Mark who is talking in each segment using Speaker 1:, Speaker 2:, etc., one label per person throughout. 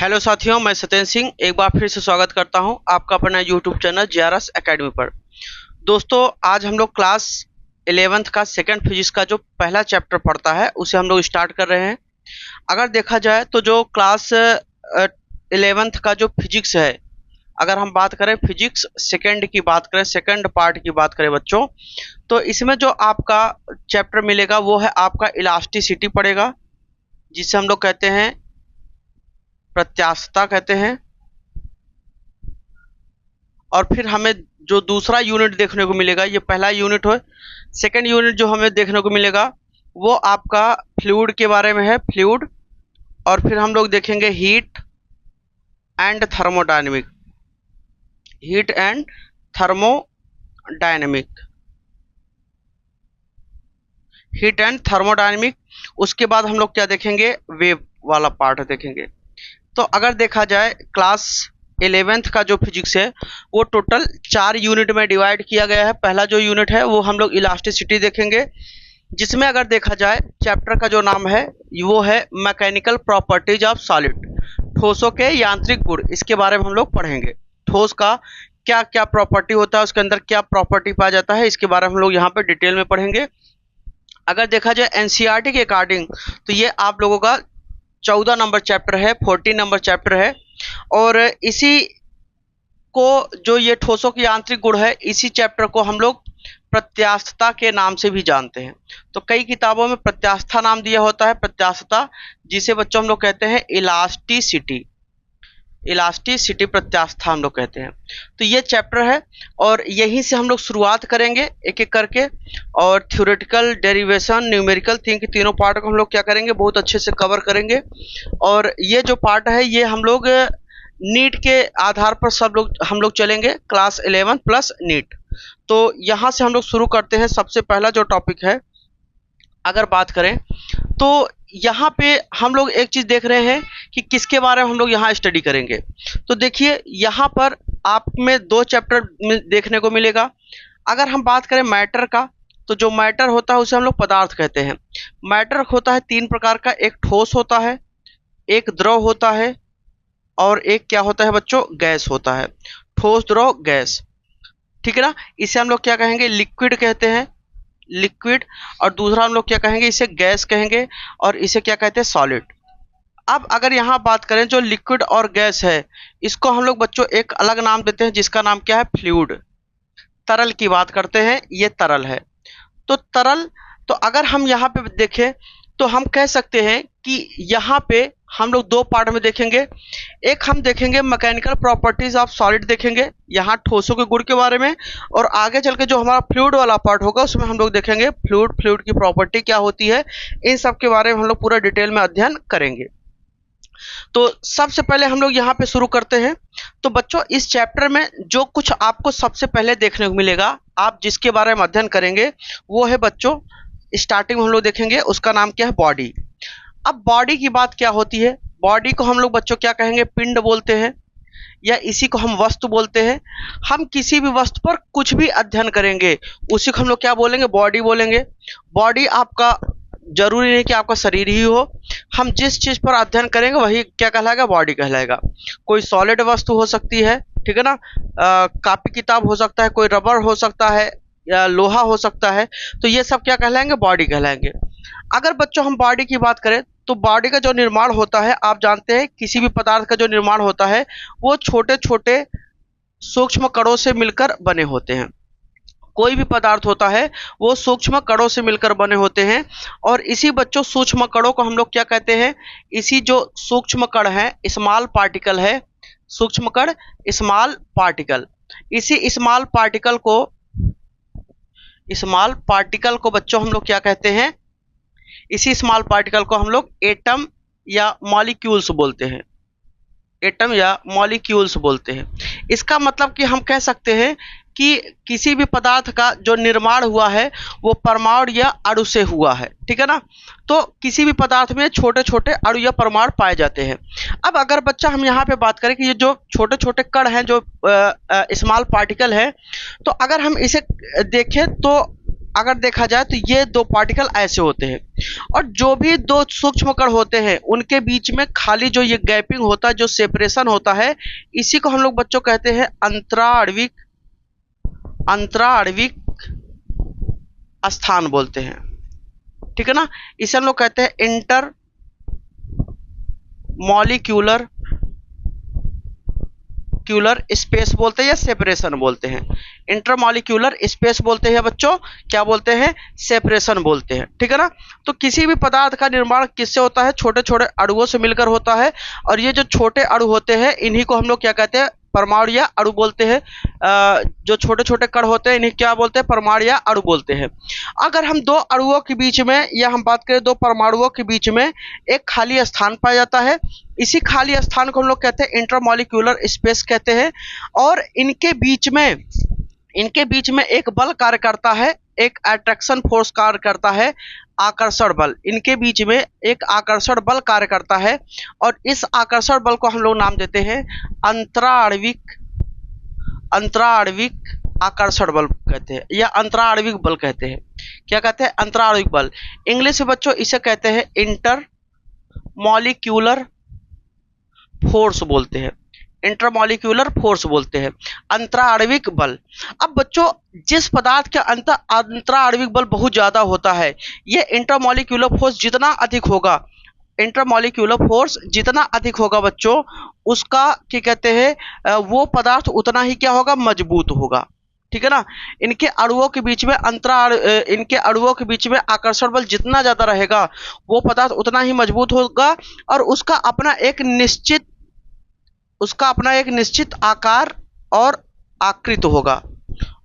Speaker 1: Hello साथियों, मैं सत्येंद्र सिंह एक बार फिर से स्वागत करता हूं आपका अपना यूट्यूब चैनल JRS एकेडमी पर। दोस्तों, आज हम लोग क्लास 11th का सेकंड फिजिक्स का जो पहला चैप्टर पढ़ता है उसे हम लोग स्टार्ट कर रहे हैं। अगर देखा जाए तो जो क्लास 11th का जो फिजिक्स है, अगर हम बात करें फिजिक्स सेकंड की बात करें, सेकंड पार्ट की बात करें बच्चों, तो इसमें जो आपका चैप्टर मिलेगा वो है आपका इलास्टिसिटी पड़ेगा, जिसे हम लोग कहते हैं प्रत्यास्थता कहते हैं। और फिर हमें जो दूसरा यूनिट देखने को मिलेगा, ये पहला यूनिट है। सेकंड यूनिट जो हमें देखने को मिलेगा वो आपका फ्लूइड के बारे में है, फ्लूइड। और फिर हम लोग देखेंगे heat and thermodynamic, heat and thermodynamic, heat and thermodynamic. उसके बाद हम लोग क्या देखेंगे, वेव वाला पार्ट देखेंगे। तो अगर देखा जाए क्लास 11th का जो फिजिक्स है वो टोटल 4 यूनिट में डिवाइड किया गया है। पहला जो यूनिट है वो हम लोग इलास्टिसिटी देखेंगे, जिसमें अगर देखा जाए चैप्टर का जो नाम है वो है मैकेनिकल प्रॉपर्टीज ऑफ सॉलिड, ठोसों के यांत्रिक गुण। इसके बारे में हम लोग पढ़ेंगे, ठोस का क्या क्या प्रॉपर्टी होता है, उसके अंदर क्या प्रॉपर्टी पाया जाता है, इसके बारे में हम लोग यहाँ पे डिटेल में पढ़ेंगे। अगर देखा जाए NCERT के अकॉर्डिंग तो ये आप लोगों का 14 नंबर चैप्टर है, 14 नंबर चैप्टर है। और इसी को जो ये ठोसों की यांत्रिक गुण है, इसी चैप्टर को हम लोग प्रत्यास्थता के नाम से भी जानते हैं। तो कई किताबों में प्रत्यास्था नाम दिया होता है, प्रत्यास्थता, जिसे बच्चों हम लोग कहते हैं इलास्टिसिटी, इलास्टिसिटी प्रत्यास्था हम लोग कहते हैं। तो ये चैप्टर है और यहीं से हम लोग शुरुआत करेंगे एक एक करके। और थ्योरेटिकल, डेरिवेशन, न्यूमेरिकल तीनों पार्ट को हम लोग क्या करेंगे, बहुत अच्छे से कवर करेंगे। और ये जो पार्ट है ये हम लोग नीट के आधार पर हम लोग चलेंगे, क्लास 11 प्लस नीट। तो यहाँ से हम लोग शुरू करते हैं। सबसे पहला जो टॉपिक है अगर बात करें तो यहाँ पे हम लोग एक चीज देख रहे हैं कि किसके बारे में हम लोग यहाँ स्टडी करेंगे। तो देखिए यहाँ पर आप में 2 चैप्टर देखने को मिलेगा। अगर हम बात करें मैटर का, तो जो मैटर होता है उसे हम लोग पदार्थ कहते हैं। मैटर होता है 3 प्रकार का, एक ठोस होता है, एक द्रव होता है और एक क्या होता है बच्चों, गैस होता है। ठोस, द्रव, गैस, ठीक है ना। इसे हम लोग क्या कहेंगे, लिक्विड कहते हैं, लिक्विड। और दूसरा हम लोग क्या कहेंगे, इसे गैस कहेंगे। और इसे क्या कहते हैं, सॉलिड। अब अगर यहाँ बात करें जो लिक्विड और गैस है, इसको हम लोग बच्चों एक अलग नाम देते हैं, जिसका नाम क्या है, फ्लूइड। तरल की बात करते हैं, ये तरल है। तो तरल, तो अगर हम यहाँ पे देखें तो हम कह सकते हैं कि यहाँ पे हम लोग 2 पार्ट में देखेंगे। एक हम देखेंगे मैकेनिकल प्रॉपर्टीज ऑफ सॉलिड देखेंगे, यहाँ ठोसों के गुण के बारे में। और आगे चल के जो हमारा फ्लूइड वाला पार्ट होगा उसमें हम लोग देखेंगे फ्लूइड की प्रॉपर्टी क्या होती है, इन सब के बारे में हम लोग पूरा डिटेल में अध्ययन करेंगे। तो सबसे पहले हम लोग यहाँ पे शुरू करते हैं। तो बच्चों इस चैप्टर में जो कुछ आपको सबसे पहले देखने को मिलेगा, आप जिसके बारे में अध्ययन करेंगे वो है बच्चों, स्टार्टिंग में हम लोग देखेंगे उसका नाम क्या है, बॉडी। अब बॉडी की बात क्या होती है, बॉडी को हम लोग बच्चों क्या कहेंगे, पिंड बोलते हैं, या इसी को हम वस्तु बोलते हैं। हम किसी भी वस्तु पर कुछ भी अध्ययन करेंगे उसी को हम लोग क्या बोलेंगे, बॉडी बोलेंगे। बॉडी आपका जरूरी नहीं कि आपका शरीर ही हो, हम जिस चीज पर अध्ययन करेंगे वही क्या कहलाएगा, बॉडी कहलाएगा। कोई सॉलिड वस्तु हो सकती है, ठीक है ना, कॉपी किताब हो सकता है, कोई रबर हो सकता है, या लोहा हो सकता है। तो ये सब क्या कहलाएंगे, बॉडी कहलाएंगे। अगर बच्चों हम बॉडी की बात करें तो बॉडी का जो निर्माण होता है, आप जानते हैं किसी भी पदार्थ का जो निर्माण होता है वो छोटे छोटे सूक्ष्म कणों से मिलकर बने होते हैं। कोई भी पदार्थ होता है वो सूक्ष्म कणों से मिलकर बने होते हैं। और इसी बच्चों सूक्ष्म कणों को हम लोग क्या कहते हैं, इसी जो सूक्ष्म कण है, स्मॉल पार्टिकल है, सूक्ष्म कण, स्मॉल पार्टिकल। इसी स्मॉल पार्टिकल को बच्चों हम लोग क्या कहते हैं, इसी स्मॉल पार्टिकल को हम लोग एटम या मॉलिक्यूल्स बोलते हैं, एटम या मॉलिक्यूल्स बोलते हैं। इसका मतलब कि हम कह सकते हैं कि किसी भी पदार्थ का जो निर्माण हुआ है वो परमाणु या अणु से हुआ है, ठीक है ना। तो किसी भी पदार्थ में छोटे छोटे अणु या परमाणु पाए जाते हैं। अब अगर बच्चा हम यहाँ पे बात करें कि ये जो छोटे छोटे कण हैं, जो स्मॉल पार्टिकल है, तो अगर हम इसे देखें तो अगर देखा जाए तो ये दो पार्टिकल ऐसे होते हैं, और जो भी दो सूक्ष्म कण होते हैं उनके बीच में खाली जो ये गैपिंग होता है, जो सेपरेशन होता है, इसी को हम लोग बच्चों कहते हैं अंतराणविक स्थान बोलते हैं। ठीक है ना, इसे हम लोग कहते हैं इंटर मॉलिक्यूलर स्पेस बोलते हैं या सेपरेशन बोलते हैं। इंटरमॉलिक्यूलर स्पेस बोलते हैं बच्चों, क्या बोलते हैं, सेपरेशन बोलते हैं। ठीक है ना, तो किसी भी पदार्थ का निर्माण किससे होता है, छोटे छोटे अणुओं से मिलकर होता है, और ये जो छोटे अणु होते हैं इन्हीं को हम लोग क्या कहते हैं, परमाणु या अणु बोलते हैं। जो छोटे छोटे कण होते हैं इन्हें क्या बोलते हैं, परमाणु या अणु बोलते हैं। अगर हम दो अणुओं के बीच में या हम बात करें दो परमाणुओं के बीच में एक खाली स्थान पाया जाता है, इसी खाली स्थान को हम लोग कहते हैं इंटरमॉलिक्यूलर स्पेस कहते हैं। और इनके बीच में एक बल कार्य करता है, एक अट्रैक्शन फोर्स कार्य करता है, आकर्षण बल। इनके बीच में एक आकर्षण बल कार्य करता है, और इस आकर्षण बल को हम लोग नाम देते हैं अंतराणविक आकर्षण बल कहते हैं, या अंतराणविक बल कहते हैं। क्या कहते हैं, अंतराणविक बल। इंग्लिश में बच्चों इसे कहते हैं इंटर मॉलिक्यूलर फोर्स बोलते हैं, इंटरमॉलिक्यूलर फोर्स बोलते हैं, अंतराणविक बल। अब बच्चों जिस पदार्थ के अंतराणविक बल बहुत ज्यादा होता है, ये इंटरमॉलिक्यूलर फोर्स जितना अधिक होगा, इंटरमॉलिक्यूलर फोर्स जितना अधिक होगा बच्चों, उसका क्या कहते हैं, वो पदार्थ उतना ही क्या होगा, मजबूत होगा। ठीक है ना, इनके अणुओं के बीच में इनके अणुओं के बीच में आकर्षण बल जितना ज्यादा रहेगा, वो पदार्थ उतना ही मजबूत होगा, और उसका अपना एक निश्चित आकार और आकृति होगा,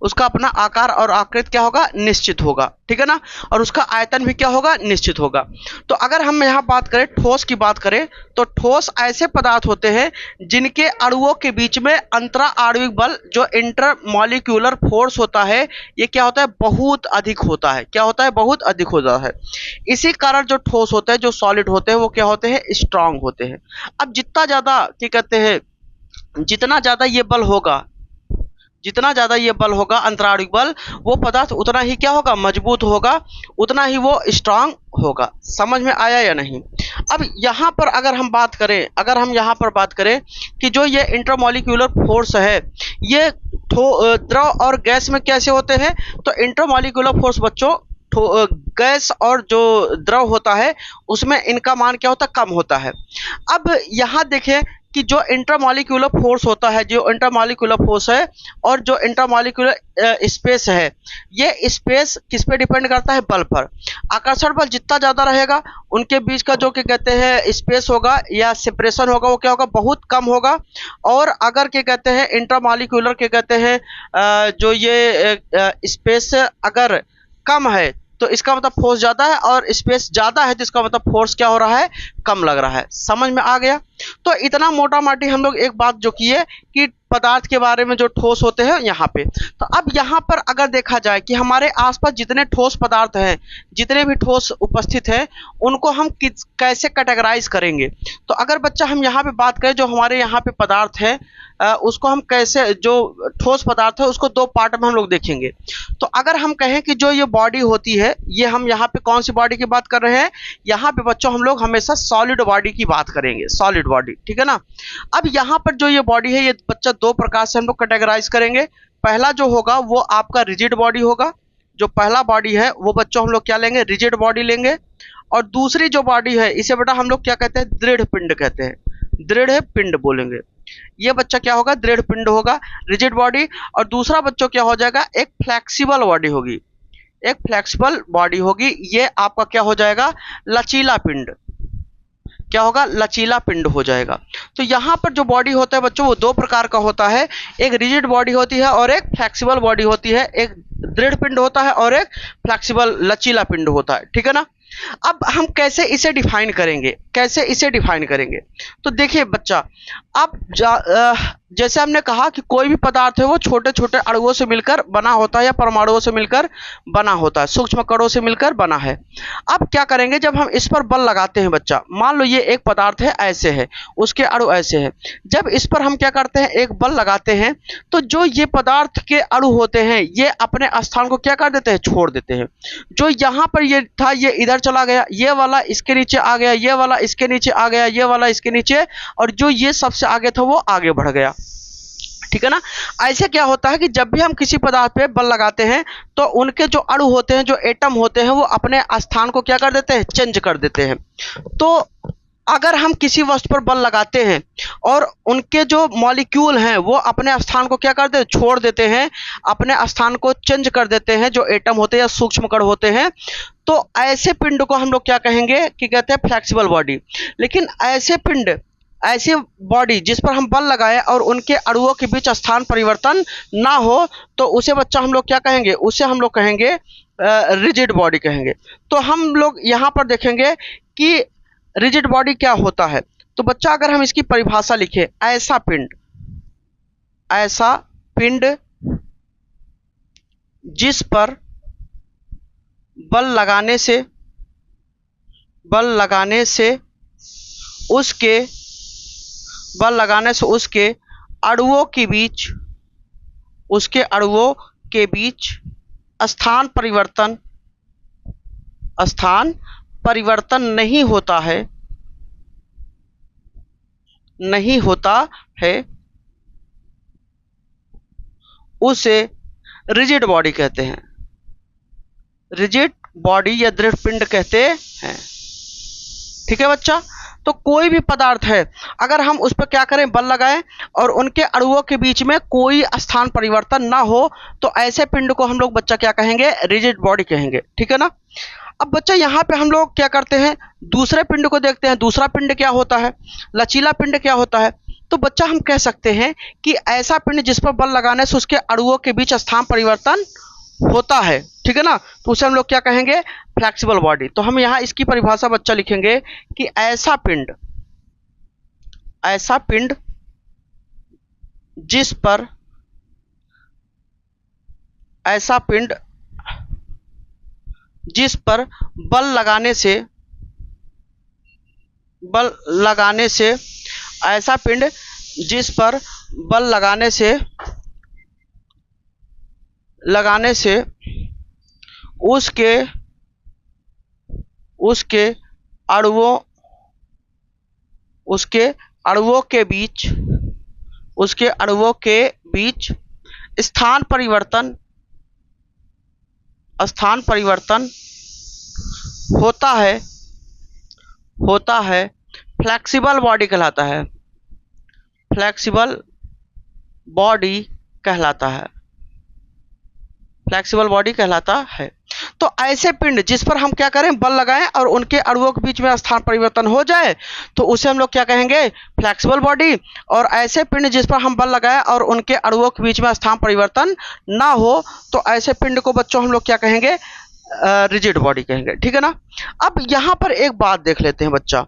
Speaker 1: उसका अपना आकार और आकृति क्या होगा, निश्चित होगा। ठीक है ना, और उसका आयतन भी क्या होगा, निश्चित होगा। तो अगर हम यहाँ बात करें ठोस की बात करें, तो ठोस ऐसे पदार्थ होते हैं जिनके अणुओं के बीच में अंतराणविक बल, जो इंटरमॉलिक्यूलर फोर्स होता है, ये क्या होता है, बहुत अधिक होता है। क्या होता है, बहुत अधिक होता है। इसी कारण जो ठोस होते हैं, जो सॉलिड होते हैं, वो क्या होते हैं, स्ट्रांग होते हैं। अब जितना ज्यादा क्या कहते हैं, जितना ज्यादा ये बल होगा अंतराणविक बल, वो पदार्थ उतना ही क्या होगा, मजबूत होगा, उतना ही वो स्ट्रांग होगा। समझ में आया या नहीं। अब यहाँ पर अगर हम यहाँ पर बात करें कि जो ये इंटरमॉलिक्यूलर फोर्स है, ये द्रव और गैस में कैसे होते हैं, तो इंटरमॉलिक्यूलर फोर्स बच्चों गैस और जो द्रव होता है उसमें इनका मान क्या होता है, कम होता है। अब यहाँ देखें कि जो इंटरमॉलिक्यूलर फोर्स होता है, जो इंटरमॉलिक्यूलर फोर्स है और जो इंटरमॉलिक्यूलर स्पेस है, ये स्पेस किस पे डिपेंड करता है, बल पर। आकर्षण बल जितना ज़्यादा रहेगा, उनके बीच का जो क्या कहते हैं स्पेस होगा या सेपरेशन होगा, वो क्या होगा, बहुत कम होगा। और अगर क्या कहते हैं इंटरमॉलिक्यूलर क्या कहते हैं जो ये स्पेस अगर कम है तो इसका मतलब फोर्स ज़्यादा है, और स्पेस ज़्यादा है तो इसका मतलब फोर्स क्या हो रहा है, कम लग रहा है। समझ में आ गया। तो इतना मोटा माटी हम लोग एक बात जो की है कि पदार्थ के बारे में जो ठोस होते हैं यहाँ पे। तो अब यहाँ पर अगर देखा जाए कि हमारे आसपास जितने ठोस पदार्थ हैं, जितने भी ठोस उपस्थित हैं, उनको हम कैसे कैटेगराइज करेंगे। तो अगर बच्चा हम यहाँ पे बात करें, जो हमारे यहाँ पे पदार्थ है उसको हम कैसे, जो ठोस पदार्थ है उसको दो पार्ट में हम लोग देखेंगे। तो अगर हम कहें कि जो ये बॉडी होती है, ये हम यहाँ पे कौन सी बॉडी की बात कर रहे हैं, यहाँ पे बच्चों हम लोग हमेशा सॉलिड बॉडी की बात करेंगे, सॉलिड बॉडी। ठीक है ना। अब यहाँ पर जो ये बॉडी है, ये बच्चा दो प्रकार से हम लोग कैटेगराइज करेंगे। पहला जो होगा वो आपका रिजिड बॉडी होगा। जो पहला बॉडी है वो बच्चों हम लोग क्या लेंगे, रिजिड बॉडी लेंगे। और दूसरी जो बॉडी है इसे बेटा हम लोग क्या कहते हैं, दृढ़ पिंड कहते हैं, दृढ़ पिंड बोलेंगे। ये बच्चा क्या होगा, दृढ़ पिंड होगा, रिजिड बॉडी। और दूसरा बच्चों क्या हो जाएगा, एक फ्लेक्सिबल बॉडी होगी, एक फ्लेक्सिबल बॉडी होगी। ये आपका क्या हो जाएगा, लचीला पिंड। क्या होगा, लचीला पिंड हो जाएगा। तो यहाँ पर जो बॉडी होता है बच्चों वो दो प्रकार का होता है, एक रिजिड बॉडी होती है और एक फ्लेक्सिबल बॉडी होती है। एक दृढ़ पिंड होता है और एक फ्लेक्सिबल लचीला पिंड होता है। ठीक है ना। अब हम कैसे इसे डिफाइन करेंगे, कैसे इसे डिफाइन करेंगे? तो देखिए बच्चा, अब जैसे हमने कहा कि कोई भी पदार्थ है वो छोटे छोटे अणुओं से मिलकर बना होता है या परमाणुओं से मिलकर बना होता है, सूक्ष्म कणों से मिलकर बना है। अब क्या करेंगे, जब हम इस पर बल लगाते हैं बच्चा, मान लो ये एक पदार्थ है, ऐसे है, उसके अणु ऐसे हैं, जब इस पर हम क्या करते हैं, एक बल लगाते हैं, तो जो ये पदार्थ के अणु होते हैं ये अपने स्थान को क्या कर देते हैं, छोड़ देते हैं। जो यहाँ पर ये था ये इधर चला गया, ये वाला इसके नीचे आ गया, ये वाला इसके नीचे आ गया, ये वाला इसके नीचे, और जो ये सबसे आगे था वो आगे बढ़ गया। ठीक है ना? ऐसे क्या होता है कि जब भी हम किसी पदार्थ पे बल लगाते हैं तो उनके जो अणु होते हैं, जो एटम होते हैं, वो अपने स्थान को क्या कर देते हैं, चेंज कर देते हैं। तो अगर हम किसी वस्तु पर बल लगाते हैं और उनके जो मॉलिक्यूल हैं वो अपने स्थान को क्या कर देते हैं, छोड़ देते हैं, अपने स्थान को चेंज कर देते हैं, जो एटम होते हैं या सूक्ष्म कण होते हैं, तो ऐसे पिंड को हम लोग क्या कहेंगे कि कहते हैं फ्लेक्सिबल बॉडी। लेकिन ऐसे पिंड, ऐसी बॉडी जिस पर हम बल लगाए और उनके अणुओं के बीच स्थान परिवर्तन ना हो, तो उसे बच्चा हम लोग क्या कहेंगे, उसे हम लोग कहेंगे रिजिड बॉडी कहेंगे। तो हम लोग यहाँ पर देखेंगे कि रिजिड बॉडी क्या होता है। तो बच्चा अगर हम इसकी परिभाषा लिखे, ऐसा पिंड, ऐसा पिंड जिस पर बल लगाने से उसके अणुओं के बीच स्थान परिवर्तन नहीं होता है, उसे रिजिड बॉडी कहते हैं, रिजिड बॉडी या दृढ़ पिंड कहते हैं। ठीक है बच्चा? तो कोई भी पदार्थ है अगर हम उस पर क्या करें, बल लगाएं और उनके अणुओं के बीच में कोई स्थान परिवर्तन ना हो, तो ऐसे पिंड को हम लोग बच्चा क्या कहेंगे, रिजिड बॉडी कहेंगे। ठीक है ना? अब बच्चा यहाँ पे हम लोग क्या करते हैं, दूसरे पिंड को देखते हैं। दूसरा पिंड क्या होता है, लचीला पिंड क्या होता है? तो बच्चा हम कह सकते हैं कि ऐसा पिंड जिस पर बल लगाने से उसके अणुओं के बीच स्थान परिवर्तन होता है। ठीक है ना? तो उसे हम लोग क्या कहेंगे, फ्लेक्सिबल बॉडी। तो हम यहाँ इसकी परिभाषा बच्चा लिखेंगे कि ऐसा पिंड जिस पर बल लगाने से ऐसा पिंड जिस पर बल लगाने से उसके अणुओं के बीच स्थान परिवर्तन होता है, फ्लेक्सिबल बॉडी कहलाता है, फ्लेक्सिबल बॉडी कहलाता है। तो ऐसे पिंड जिस पर हम क्या करें, बल लगाएं और उनके अणुओं के बीच में स्थान परिवर्तन हो जाए, तो उसे हम लोग क्या कहेंगे, फ्लेक्सिबल बॉडी। और ऐसे पिंड जिस पर हम बल लगाएं और उनके अणुओं के बीच में स्थान परिवर्तन ना हो, तो ऐसे पिंड को बच्चों हम लोग क्या कहेंगे, रिजिड बॉडी कहेंगे। ठीक है ना? अब यहाँ पर एक बात देख लेते हैं बच्चा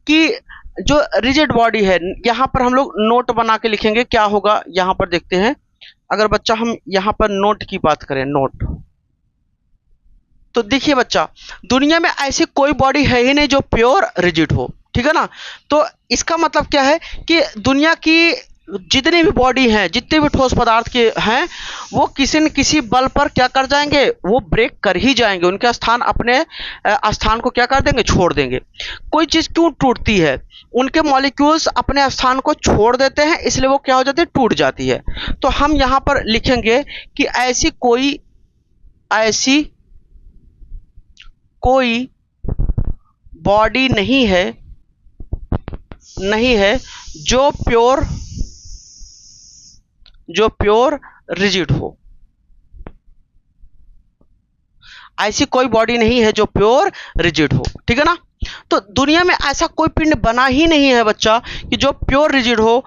Speaker 1: कि जो रिजिड बॉडी है, यहाँ पर हम लोग नोट बना के लिखेंगे, क्या होगा यहाँ पर देखते हैं। अगर बच्चा हम यहाँ पर नोट की बात करें, नोट, तो देखिए बच्चा, दुनिया में ऐसी कोई बॉडी है ही नहीं जो प्योर रिजिड हो। ठीक है ना? तो इसका मतलब क्या है कि दुनिया की जितनी भी बॉडी हैं, जितने भी ठोस पदार्थ के हैं, वो किसी न किसी बल पर क्या कर जाएंगे, वो ब्रेक कर ही जाएंगे, उनके स्थान अपने स्थान को क्या कर देंगे, छोड़ देंगे। कोई चीज़ क्यों टूटती है, उनके मॉलिक्यूल्स अपने स्थान को छोड़ देते हैं, इसलिए वो क्या हो जाती है, टूट जाती है। तो हम यहाँ पर लिखेंगे कि ऐसी कोई बॉडी नहीं है जो प्योर रिजिड हो। ऐसी कोई बॉडी नहीं है जो प्योर रिजिड हो। ठीक है ना? तो दुनिया में ऐसा कोई पिंड बना ही नहीं है बच्चा कि जो प्योर रिजिड हो।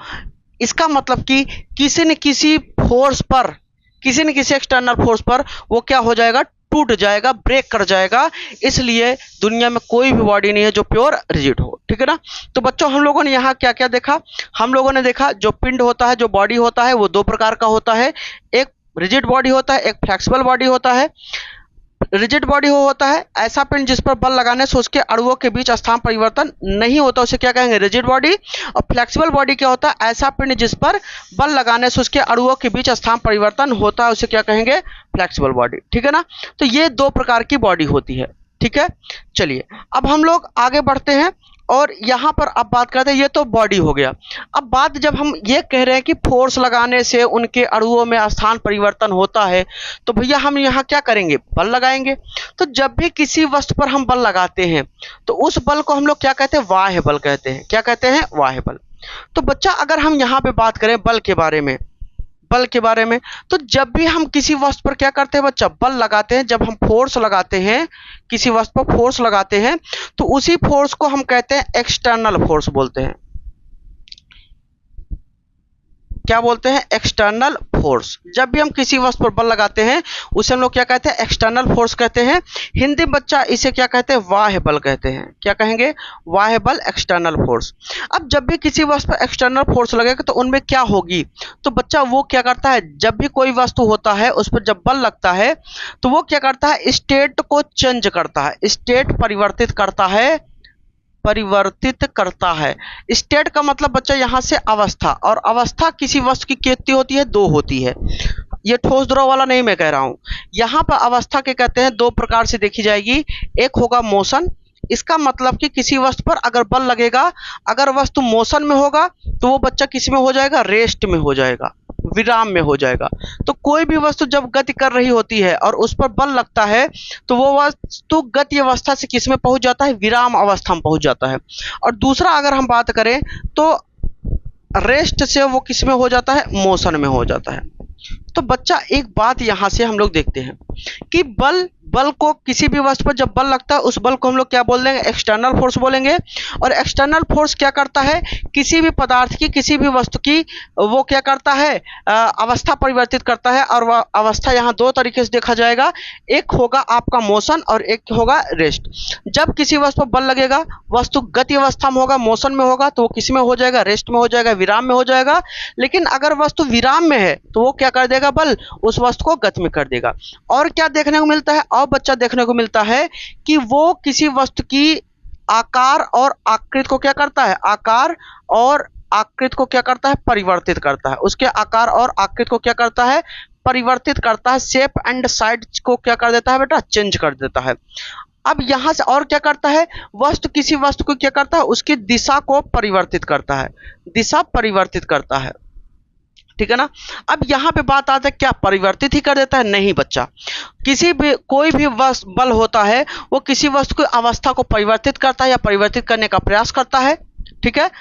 Speaker 1: इसका मतलब कि किसी न किसी फोर्स पर, किसी न किसी एक्सटर्नल फोर्स पर वो क्या हो जाएगा, टूट जाएगा, ब्रेक कर जाएगा। इसलिए दुनिया में कोई भी बॉडी नहीं है जो प्योर रिजिड हो, ठीक है ना। तो बच्चों हम लोगों ने यहाँ क्या क्या देखा, हम लोगों ने देखा जो पिंड होता है, जो बॉडी होता है वो दो प्रकार का होता है, एक रिजिड बॉडी होता है, एक फ्लेक्सिबल बॉडी होता है। रिजिड बॉडी वो होता है ऐसा पिंड जिस पर बल लगाने से उसके अणुओं के बीच स्थान परिवर्तन नहीं होता, उसे क्या कहेंगे, रिजिड बॉडी। और फ्लेक्सिबल बॉडी क्या होता है, ऐसा पिंड जिस पर बल लगाने से उसके अणुओं के बीच स्थान परिवर्तन होता है, उसे क्या कहेंगे, फ्लेक्सिबल बॉडी, ठीक है ना। तो ये दो प्रकार की बॉडी होती है, ठीक है। चलिए अब हम लोग आगे बढ़ते हैं और यहाँ पर अब बात करते हैं, ये तो बॉडी हो गया। अब बात जब हम ये कह रहे हैं कि फोर्स लगाने से उनके अणुओं में स्थान परिवर्तन होता है, तो भैया हम यहाँ क्या करेंगे, बल लगाएंगे। तो जब भी किसी वस्तु पर हम बल लगाते हैं तो उस बल को हम लोग क्या कहते हैं, बाह्य बल कहते हैं। क्या कहते हैं, बाह्य बल। तो बच्चा अगर हम यहाँ पे बात करें बल के बारे में, बल के बारे में, तो जब भी हम किसी वस्तु पर क्या करते हैं बच्चा, बल लगाते हैं, जब हम फोर्स लगाते हैं किसी वस्तु पर फोर्स लगाते हैं तो उसी फोर्स को हम कहते हैं एक्सटर्नल फोर्स बोलते हैं। क्या बोलते हैं, एक्सटर्नल फोर्स। जब भी हम किसी वस्तु पर बल लगाते हैं उसे हम लोग क्या कहते हैं, एक्सटर्नल फोर्स कहते हैं। हिंदी बच्चा इसे क्या कहते हैं, बाह्य बल कहते हैं। क्या कहेंगे, बाह्य बल, एक्सटर्नल फोर्स। अब जब भी किसी वस्तु पर एक्सटर्नल फोर्स लगेगा तो उनमें क्या होगी, तो बच्चा वो क्या करता है, जब भी कोई वस्तु होता है उस पर जब बल लगता है तो वो क्या करता है, स्टेट को चेंज करता है, स्टेट परिवर्तित करता है, परिवर्तित करता है। स्टेट का मतलब बच्चा यहाँ से अवस्था, और अवस्था किसी वस्तु की कितनी होती है, दो होती है। ये ठोस द्रव वाला नहीं मैं कह रहा हूँ, यहाँ पर अवस्था के कहते हैं दो प्रकार से देखी जाएगी। एक होगा मोशन, इसका मतलब कि किसी वस्तु पर अगर बल लगेगा, अगर वस्तु मोशन में होगा तो वो बच्चा किस में हो जाएगा, रेस्ट में हो जाएगा, विराम में हो जाएगा। तो कोई भी वस्तु जब गति कर रही होती है और उस पर बल लगता है तो वो वस्तु गति अवस्था से किस में पहुंच जाता है, विराम अवस्था में पहुंच जाता है। और दूसरा अगर हम बात करें तो रेस्ट से वो किस में हो जाता है, मोशन में हो जाता है। तो बच्चा एक बात यहां से हम लोग देखते हैं कि बल को किसी भी वस्तु पर जब बल लगता है उस बल को हम लोग क्या बोल देंगे, एक्सटर्नल फोर्स बोलेंगे। और एक्सटर्नल फोर्स क्या करता है, किसी भी पदार्थ की, किसी भी वस्तु की वो क्या करता है, अवस्था परिवर्तित करता है। और वह अवस्था यहाँ दो तरीके से देखा जाएगा, एक होगा आपका मोशन और एक होगा रेस्ट। जब किसी वस्तु पर बल लगेगा, वस्तु गति अवस्था में होगा, मोशन में होगा, तो वो किस में हो जाएगा, रेस्ट में हो जाएगा, विराम में हो जाएगा। लेकिन अगर वस्तु विराम में है तो वो क्या कर देगा, बल उस वस्तु को गति में कर देगा। और क्या देखने को मिलता है, और बच्चा देखने को मिलता है कि वो किसी वस्तु की आकार और आकृति को क्या करता है, आकार और आकृति को क्या करता है, परिवर्तित करता है। उसके आकार और आकृति को क्या करता है, परिवर्तित करता है। शेप एंड साइज को क्या कर देता है बेटा, चेंज कर देता है। अब यहां से और क्या करता है, वस्तु किसी वस्तु को क्या करता है, उसकी दिशा को परिवर्तित करता है, दिशा परिवर्तित करता है, ठीक है ना। अब यहाँ पे बात आता है क्या परिवर्तित ही कर देता है, नहीं बच्चा। किसी भी कोई भी बल होता है वो किसी वस्तु की अवस्था को परिवर्तित करता है या परिवर्तित करने का प्रयास करता है, ठीक है।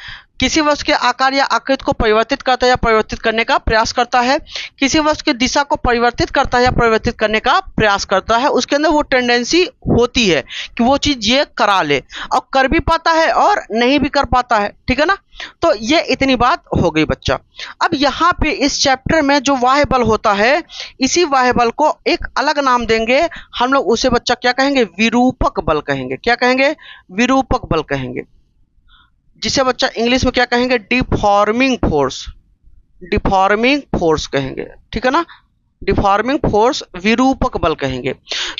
Speaker 1: किसी वस्तु के आकार या आकृति को परिवर्तित करता है या परिवर्तित करने का प्रयास करता है, किसी वस्तु की दिशा को परिवर्तित करता है या परिवर्तित करने का प्रयास करता है। उसके अंदर वो टेंडेंसी होती है कि वो चीज ये करा ले, और कर भी पाता है और नहीं भी कर पाता है, ठीक है ना। तो ये इतनी बात हो गई बच्चा। अब यहाँ पे इस चैप्टर में जो बाह्य बल होता है, इसी बाह्य बल को एक अलग नाम देंगे हम लोग, उसे बच्चा क्या कहेंगे, विरूपक बल कहेंगे। क्या कहेंगे, विरूपक बल कहेंगे, जिसे बच्चा इंग्लिश में क्या कहेंगे, डिफॉर्मिंग फोर्स, डिफॉर्मिंग फोर्स कहेंगे, ठीक है ना। डिफॉर्मिंग फोर्स, विरूपक बल कहेंगे।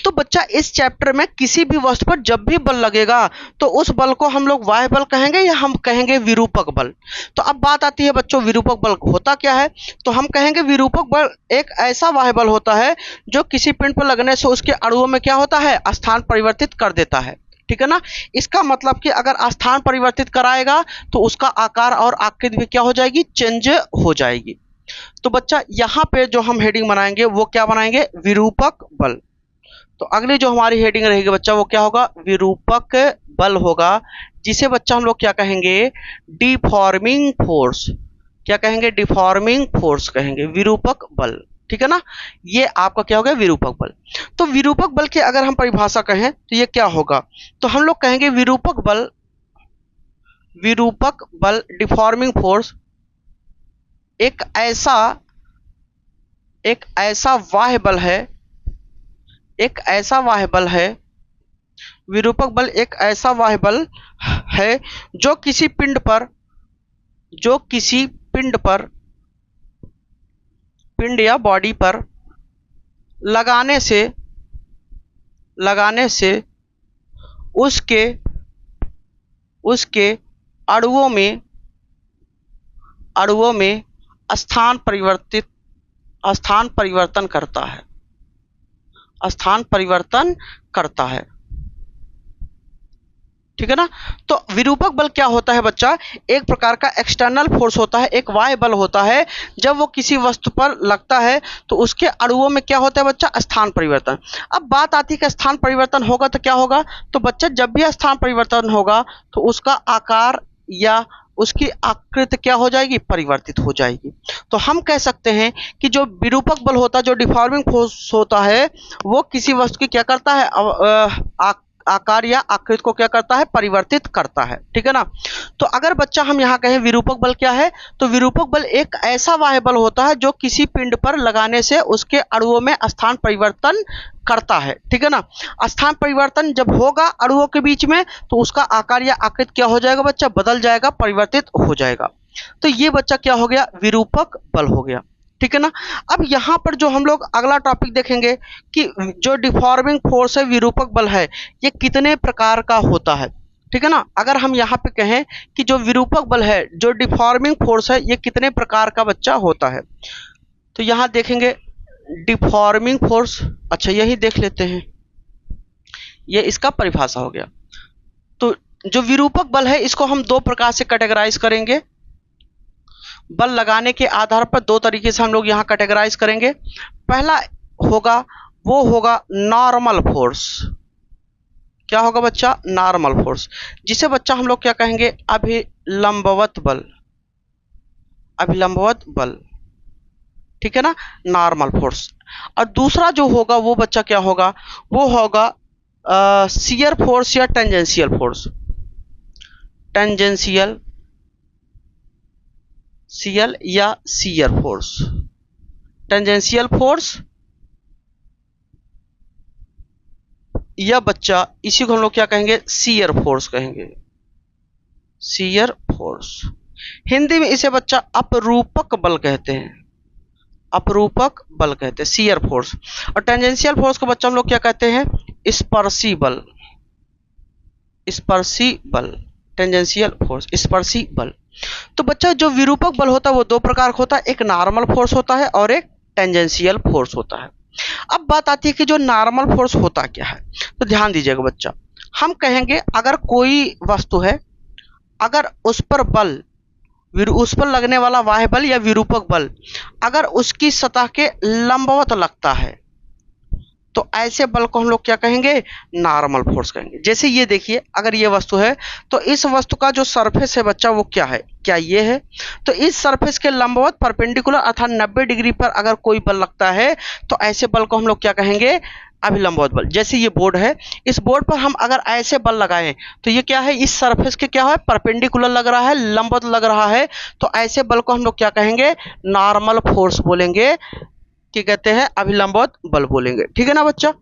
Speaker 1: तो बच्चा इस चैप्टर में किसी भी वस्तु पर जब भी बल लगेगा तो उस बल को हम लोग बाह्य बल कहेंगे या हम कहेंगे विरूपक बल। तो अब बात आती है बच्चों, विरूपक बल होता क्या है, तो हम कहेंगे विरूपक बल एक ऐसा बाह्य बल होता है जो किसी पिंड पर लगने से उसके अणुओं में क्या होता है, स्थान परिवर्तित कर देता है, ठीक है ना। इसका मतलब कि अगर स्थान परिवर्तित कराएगा तो उसका आकार और आकृति भी क्या हो जाएगी, चेंज हो जाएगी। तो बच्चा यहाँ पे जो हम हेडिंग बनाएंगे वो क्या बनाएंगे, विरूपक बल। तो अगली जो हमारी हेडिंग रहेगी बच्चा वो क्या होगा, विरूपक बल होगा, जिसे बच्चा हम लोग क्या कहेंगे, डिफॉर्मिंग फोर्स। क्या कहेंगे, डिफॉर्मिंग फोर्स कहेंगे, विरूपक बल, ठीक है ना। ये आपका क्या हो गया, विरूपक बल। तो विरूपक बल की अगर हम परिभाषा कहें तो ये क्या होगा, तो हम लोग कहेंगे विरूपक बल, विरूपक बल, डिफॉर्मिंग फोर्स एक ऐसा बाह्य बल है, एक ऐसा बाह्य बल है, विरूपक बल एक ऐसा बाह्य बल है जो किसी पिंड पर पिंड या बॉडी पर लगाने से उसके अणुओं में स्थान परिवर्तन करता है। ठीक है ना। तो विरूपक बल क्या होता है बच्चा, एक प्रकार का एक्सटर्नल फोर्स होता है, एक बाह्य बल होता है। जब वो किसी वस्तु पर लगता है तो उसके अणुओं में क्या होता है बच्चा, स्थान परिवर्तन। अब बात आती है कि स्थान परिवर्तन होगा तो क्या होगा, तो बच्चा जब भी स्थान परिवर्तन होगा तो उसका आकार या उसकी आकृति क्या हो जाएगी, परिवर्तित हो जाएगी। तो हम कह सकते हैं कि जो विरूपक बल होता है, जो डिफॉर्मिंग फोर्स होता है, वो किसी वस्तु की क्या करता है, आकार या आकृति को क्या करता है, परिवर्तित करता है। ठीक है ना। तो अगर बच्चा हम यहाँ कहें विरूपक बल क्या है, तो विरूपक बल एक ऐसा बाह्य बल होता है जो किसी पिंड पर लगाने से उसके अणुओं में स्थान परिवर्तन करता है। ठीक है ना। स्थान परिवर्तन जब होगा अणुओं के बीच में तो उसका आकार या आकृति क्या हो जाएगा बच्चा, बदल जाएगा, परिवर्तित हो जाएगा। तो ये बच्चा क्या हो गया, विरूपक बल हो गया। ठीक है ना। अब यहाँ पर जो हम लोग अगला टॉपिक देखेंगे कि जो डिफॉर्मिंग फोर्स है, विरूपक बल है, ये कितने प्रकार का होता है। ठीक है ना। अगर हम यहाँ पे कहें कि जो विरूपक बल है, जो डिफॉर्मिंग फोर्स है, ये कितने प्रकार का बच्चा होता है, तो यहाँ देखेंगे डिफॉर्मिंग फोर्स। अच्छा यही देख लेते हैं, ये इसका परिभाषा हो गया। तो जो विरूपक बल है इसको हम दो प्रकार से कैटेगराइज करेंगे। बल लगाने के आधार पर दो तरीके से हम लोग यहाँ कैटेगराइज करेंगे। पहला होगा वो होगा नॉर्मल फोर्स। क्या होगा बच्चा, नॉर्मल फोर्स, जिसे बच्चा हम लोग क्या कहेंगे, अभिलंबवत बल। ठीक है ना, नॉर्मल फोर्स। और दूसरा जो होगा वो बच्चा क्या होगा, वो होगा शियर फोर्स या टेंजेंशियल फोर्स। टेंजेंशियल या शियर फोर्स। टेंजेंशियल फोर्स या बच्चा इसी को हम लोग क्या कहेंगे, शियर फोर्स कहेंगे। शियर फोर्स, हिंदी में इसे बच्चा अपरूपक बल कहते हैं। अपरूपक बल कहते हैं शियर फोर्स। और टेंजेंशियल फोर्स को बच्चा हम लोग क्या कहते हैं, स्पर्शी बल। स्पर्शी बल, टेंजेंशियल फोर्स, स्पर्शी बल। तो बच्चा जो विरूपक बल होता है वो दो प्रकार का होता है, एक नॉर्मल फोर्स होता है और एक टेंजेंशियल फोर्स होता है। अब बात आती है कि जो नॉर्मल फोर्स होता क्या है, तो ध्यान दीजिएगा बच्चा। हम कहेंगे अगर कोई वस्तु है, अगर उस पर बल, उस पर लगने वाला बाह्य बल या विरूपक बल अगर उसकी सतह के लंबवत लगता है तो ऐसे बल को हम लोग क्या कहेंगे, नॉर्मल फोर्स कहेंगे। जैसे ये देखिए, अगर ये वस्तु है तो इस वस्तु का जो सरफेस है बच्चा वो क्या है, क्या ये है, तो इस सरफेस के लंबवत परपेंडिकुलर अर्थात 90 डिग्री पर अगर कोई बल लगता है तो ऐसे बल को हम लोग क्या कहेंगे, अभिलंबवत बल। जैसे ये बोर्ड है, इस बोर्ड पर हम अगर ऐसे बल लगाएं तो ये क्या है, इस सरफेस के क्या है, परपेंडिकुलर लग रहा है, लंबवत लग रहा है, तो ऐसे बल को हम लोग क्या कहेंगे, नॉर्मल फोर्स बोलेंगे, क्या कहते हैं, अभिलंबवत बल बोलेंगे। ठीक है ना बच्चा।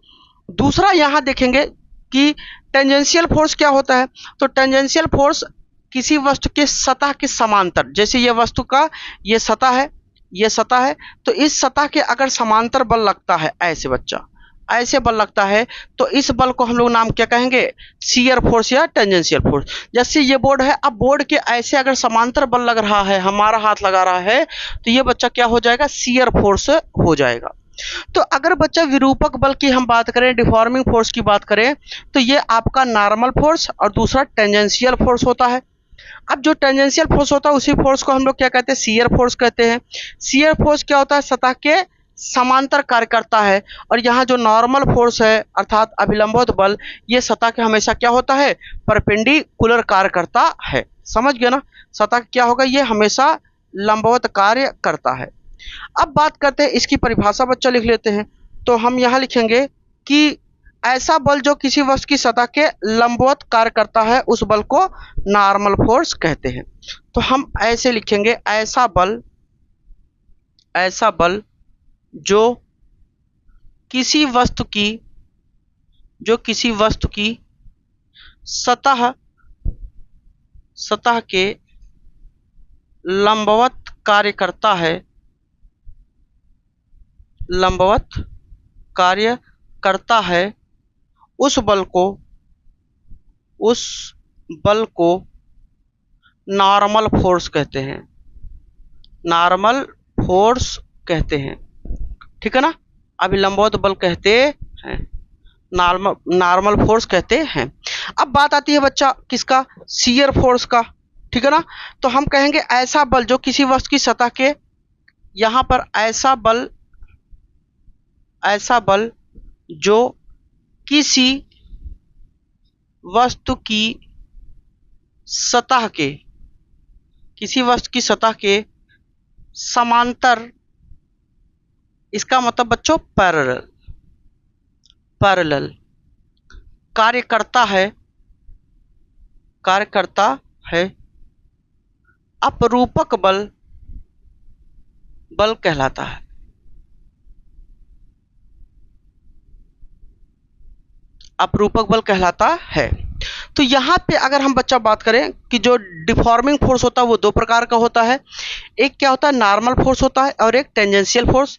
Speaker 1: दूसरा यहाँ देखेंगे कि टेंजेंशियल फोर्स क्या होता है, तो टेंजेंशियल फोर्स किसी वस्तु के सतह के समांतर, जैसे ये वस्तु का ये सतह है, ये सतह है, तो इस सतह के अगर समांतर बल लगता है, ऐसे बच्चा ऐसे बल लगता है तो इस बल को हम लोग नाम क्या कहेंगे, शियर फोर्स या टेंजेंशियल फोर्स। जैसे ये बोर्ड है, अब बोर्ड के ऐसे अगर समांतर बल लग रहा है, हमारा हाथ लगा रहा है, तो ये बच्चा क्या हो जाएगा, शियर फोर्स हो जाएगा। तो अगर बच्चा विरूपक बल की हम बात करें, डिफॉर्मिंग फोर्स की बात करें, तो ये आपका नॉर्मल फोर्स और दूसरा टेंजेंशियल फोर्स होता है। अब जो टेंजेंशियल फोर्स होता है उसी फोर्स को हम लोग क्या कहते हैं, शियर फोर्स कहते हैं। शियर फोर्स क्या होता है, सतह के समांतर कार्य करता है। और यहाँ जो नॉर्मल फोर्स है अर्थात अभिलंबवत बल, ये सतह के हमेशा क्या होता है, परपेंडिकुलर कार्य करता है। समझ गए ना, सतह क्या होगा, ये हमेशा लंबवत कार्य करता है। अब बात करते हैं इसकी परिभाषा, बच्चा लिख लेते हैं। तो हम यहाँ लिखेंगे कि ऐसा बल जो किसी वस्तु की सतह के लंबवत कार्य करता है उस बल को नॉर्मल फोर्स कहते हैं। तो हम ऐसे लिखेंगे, ऐसा बल जो किसी वस्तु की जो किसी वस्तु की सतह के लंबवत कार्य करता है, लंबवत कार्य करता है, उस बल को नॉर्मल फोर्स कहते हैं, नॉर्मल फोर्स कहते हैं। ठीक है ना, अभी लंबवत बल कहते हैं, नॉर्मल फोर्स कहते हैं। अब बात आती है बच्चा किसका, शियर फोर्स का। ठीक है ना, तो हम कहेंगे ऐसा बल जो किसी वस्तु की सतह के, यहां पर ऐसा बल जो किसी वस्तु की सतह के, किसी वस्तु की सतह के समांतर, इसका मतलब बच्चों पैरेलल कार्य करता है, अपरूपक बल कहलाता है। अपरूपक बल कहलाता है। तो यहाँ पे अगर हम बच्चा बात करें कि जो डिफॉर्मिंग फोर्स होता है वो दो प्रकार का होता है। एक क्या होता है, नॉर्मल फोर्स होता है, और एक टेंजेंशियल फोर्स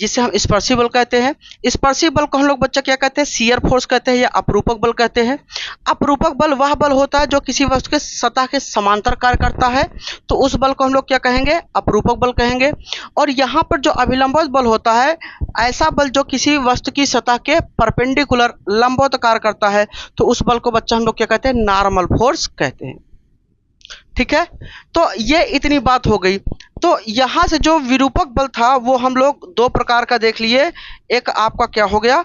Speaker 1: जिसे हम स्पर्शी बल कहते हैं। स्पर्शी बल को हम लोग बच्चा क्या कहते हैं, शियर फोर्स कहते हैं या अपरूपक बल कहते हैं। अपरूपक बल वह बल होता है जो किसी वस्तु के सतह के समांतर कार्य करता है, तो उस बल को हम लोग क्या कहेंगे, अपरूपक बल कहेंगे। और यहाँ पर जो अभिलंबवत बल होता है, ऐसा बल जो किसी वस्तु की सतह के परपेंडिकुलर लंबवत कार्य करता है, तो उस बल को बच्चा हम लोग क्या कहते हैं, नॉर्मल फोर्स कहते हैं। ठीक है, तो ये इतनी बात हो गई। तो यहां से जो विरूपक बल था वो हम लोग दो प्रकार का देख लिए। एक आपका क्या हो गया,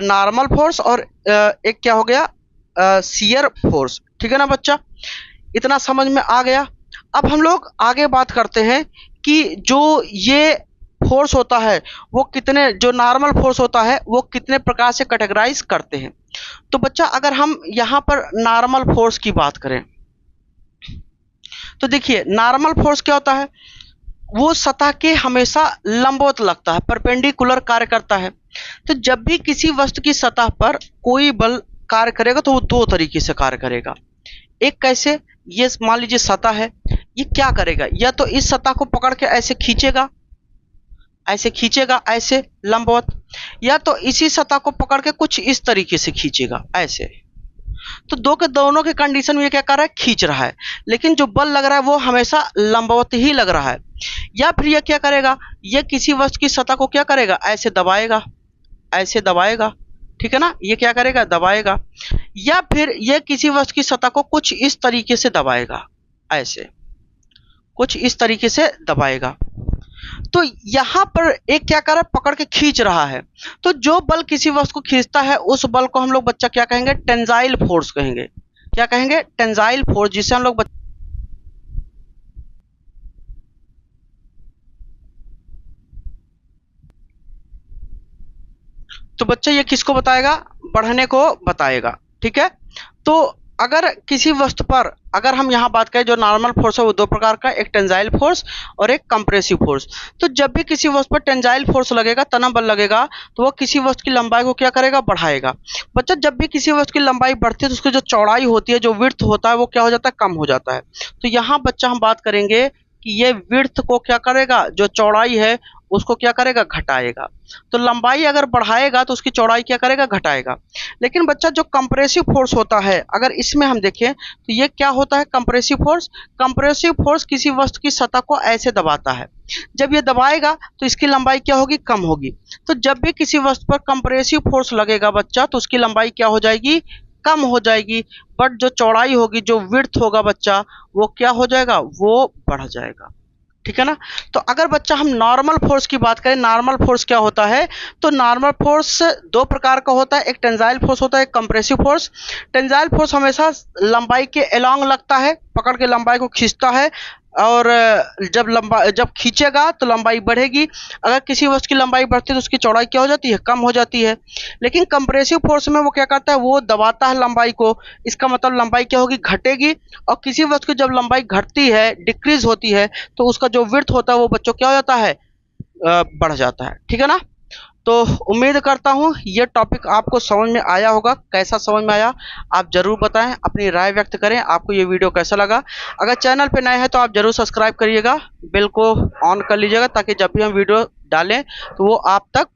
Speaker 1: नॉर्मल फोर्स, और एक क्या हो गया, शियर फोर्स। ठीक है ना बच्चा, इतना समझ में आ गया। अब हम लोग आगे बात करते हैं कि जो ये फोर्स होता है वो कितने, जो नॉर्मल फोर्स होता है वो कितने प्रकार से कैटेगराइज करते हैं। तो बच्चा अगर हम यहाँ पर नॉर्मल फोर्स की बात करें तो देखिए, नॉर्मल फोर्स क्या होता है, वो सतह के हमेशा लंबवत लगता है, परपेंडिकुलर कार्य करता है। तो जब भी किसी वस्तु की सतह पर कोई बल कार्य करेगा तो वो दो तरीके से कार्य करेगा। एक कैसे, ये मान लीजिए सतह है, ये क्या करेगा, या तो इस सतह को पकड़ के ऐसे खींचेगा, ऐसे लंबवत, या तो इसी सतह को पकड़ के कुछ इस तरीके से खींचेगा ऐसे। तो दोनों के कंडीशन में ये क्या कर रहा है, खींच रहा है, लेकिन जो बल लग रहा है वो हमेशा लंबवत ही लग रहा है। या फिर ये क्या करेगा, ये किसी वस्तु की सतह को क्या करेगा, ऐसे दबाएगा, ठीक है ना, ये क्या करेगा, दबाएगा। या फिर ये किसी वस्तु की सतह को कुछ इस तरीके से दबाएगा, ऐसे कुछ इस तरीके से दबाएगा। तो यहां पर एक क्या कर रहा है, पकड़ के खींच रहा है। तो जो बल किसी वस्तु को खींचता है उस बल को हम लोग बच्चा क्या कहेंगे, टेंजाइल फोर्स कहेंगे। क्या कहेंगे, टेंजाइल फोर्स, जिसे हम लोग तो बच्चा ये किसको बताएगा, बढ़ने को बताएगा। ठीक है, तो अगर किसी वस्तु पर, अगर हम यहाँ बात करें जो नॉर्मल फोर्स है वो दो प्रकार का, एक टेंजाइल फोर्स और एक कंप्रेसिव फोर्स। तो जब भी किसी वस्तु पर टेंजाइल फोर्स लगेगा, तना बल लगेगा, तो वो किसी वस्तु की लंबाई को क्या करेगा, बढ़ाएगा। बच्चा जब भी किसी वस्तु की लंबाई बढ़ती है तो उसकी जो चौड़ाई होती है, जो विड्थ होता है, वो क्या हो जाता है, कम हो जाता है। तो यहाँ बच्चा हम बात करेंगे कि ये विड्थ को क्या करेगा, जो चौड़ाई है उसको क्या करेगा, घटाएगा। तो लंबाई अगर बढ़ाएगा तो उसकी चौड़ाई क्या करेगा, घटाएगा। लेकिन बच्चा जो कंप्रेसिव फोर्स होता है, अगर इसमें हम देखें तो ये क्या होता है, कंप्रेसिव फोर्स किसी वस्तु की सतह को ऐसे दबाता है। जब ये दबाएगा तो इसकी लंबाई क्या होगी, कम होगी। तो जब भी किसी वस्तु पर कंप्रेसिव फोर्स लगेगा बच्चा, तो उसकी लंबाई क्या हो जाएगी, कम हो जाएगी। बट जो चौड़ाई होगी, जो विड्थ होगा बच्चा, वो क्या हो जाएगा, वो बढ़ जाएगा। ठीक है ना। तो अगर बच्चा हम नॉर्मल फोर्स की बात करें, नॉर्मल फोर्स क्या होता है, तो नॉर्मल फोर्स दो प्रकार का होता है, एक टेंजाइल फोर्स होता है, एक कंप्रेसिव फोर्स। टेंजाइल फोर्स हमेशा लंबाई के अलोंग लगता है, पकड़ के लंबाई को खींचता है, और जब खींचेगा तो लंबाई बढ़ेगी। अगर किसी वस्तु की लंबाई बढ़ती है तो उसकी चौड़ाई क्या हो जाती है, कम हो जाती है। लेकिन कंप्रेसिव फोर्स में वो क्या करता है, वो दबाता है लंबाई को, इसका मतलब लंबाई क्या होगी, घटेगी। और किसी वस्तु की जब लंबाई घटती है, डिक्रीज होती है, तो उसका जो विड्थ होता है वो बच्चों क्या हो जाता है, बढ़ जाता है। ठीक है ना। तो उम्मीद करता हूँ ये टॉपिक आपको समझ में आया होगा। कैसा समझ में आया आप ज़रूर बताएं, अपनी राय व्यक्त करें। आपको ये वीडियो कैसा लगा? अगर चैनल पे नए हैं तो आप ज़रूर सब्सक्राइब करिएगा, बेल को ऑन कर लीजिएगा ताकि जब भी हम वीडियो डालें तो वो आप तक